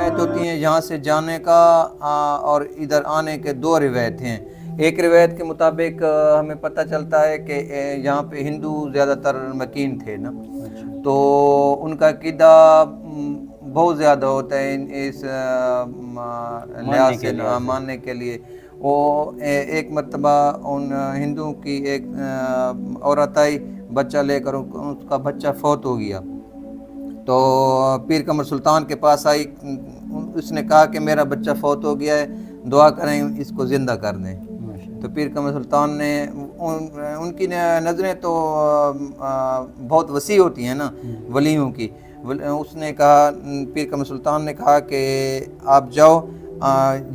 روایت ہوتی ہیں یہاں سے جانے کا اور ادھر آنے کے دو روایت ہیں. ایک روایت کے مطابق ہمیں پتہ چلتا ہے کہ یہاں پہ ہندو زیادہ تر مکین تھے نا, تو ان کا عقیدہ بہت زیادہ ہوتا ہے اس لحاظ سے ماننے کے لیے. وہ ایک مرتبہ ان ہندوؤں کی ایک عورت آئی بچہ لے کر, اس کا بچہ فوت ہو گیا, تو پیر قمر سلطان کے پاس آئی. اس نے کہا کہ میرا بچہ فوت ہو گیا ہے, دعا کریں اس کو زندہ کر دیں. تو پیر قمر سلطان نے ان کی نظریں تو بہت وسیع ہوتی ہیں نا ولیوں کی. اس نے کہا, پیر قمر سلطان نے کہا کہ آپ جاؤ,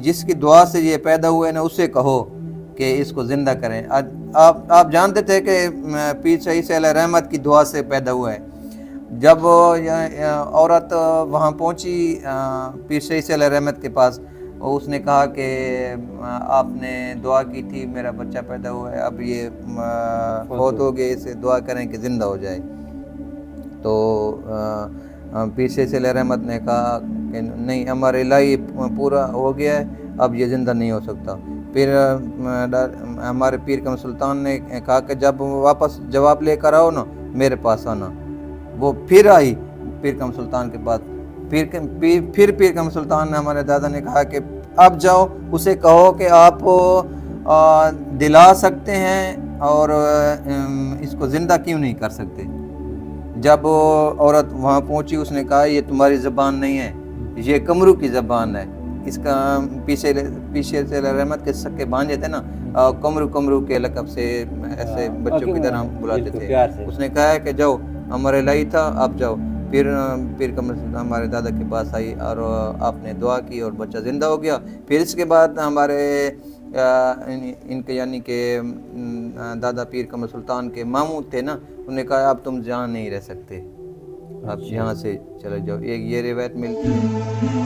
جس کی دعا سے یہ پیدا ہوئے نا اسے کہو کہ اس کو زندہ کریں. آپ جانتے تھے کہ پیر شاہی علیہ رحمت کی دعا سے پیدا ہوا ہے. جب عورت وہاں پہنچی پیر شاہی علیہ رحمت کے پاس, اس نے کہا کہ آپ نے دعا کی تھی, میرا بچہ پیدا ہوا ہے, اب یہ فوت ہو گئے, اسے دعا کریں کہ زندہ ہو جائے. تو پیر شاہی علیہ رحمت نے کہا کہ نہیں, ہمارے الہی پورا ہو گیا ہے, اب یہ زندہ نہیں ہو سکتا. پھر ہمارے پیر قمر سلطان نے کہا کہ جب واپس جواب لے کر آؤ نا میرے پاس آنا. وہ پھر آئی پیر قمر سلطان کے پاس. پھر پیر قمر سلطان نے, ہمارے دادا نے کہا کہ اب جاؤ اسے کہو کہ آپ دلا سکتے ہیں اور اس کو زندہ کیوں نہیں کر سکتے. جب عورت وہاں پہنچی اس نے کہا یہ تمہاری زبان نہیں ہے, یہ قمرو کی زبان ہے. اس کا پیچھے سے رحمت کے سکے بانجے تھے نا, قمرو کے لقب سے ایسے بچوں کی طرح بلاتے تھے. اس نے کہا کہ جاؤ, ہمارے الہی تھا, آپ جاؤ. پھر پیر قمر ہمارے دادا کے پاس آئی اور آپ نے دعا کی اور بچہ زندہ ہو گیا. پھر اس کے بعد ہمارے ان کے یعنی کہ دادا پیر قمر سلطان کے ماموں تھے نا, انہوں نے کہا اب تم جہاں نہیں رہ سکتے, آپ یہاں سے چلے جاؤ. ایک یہ روایت ملتی ہے.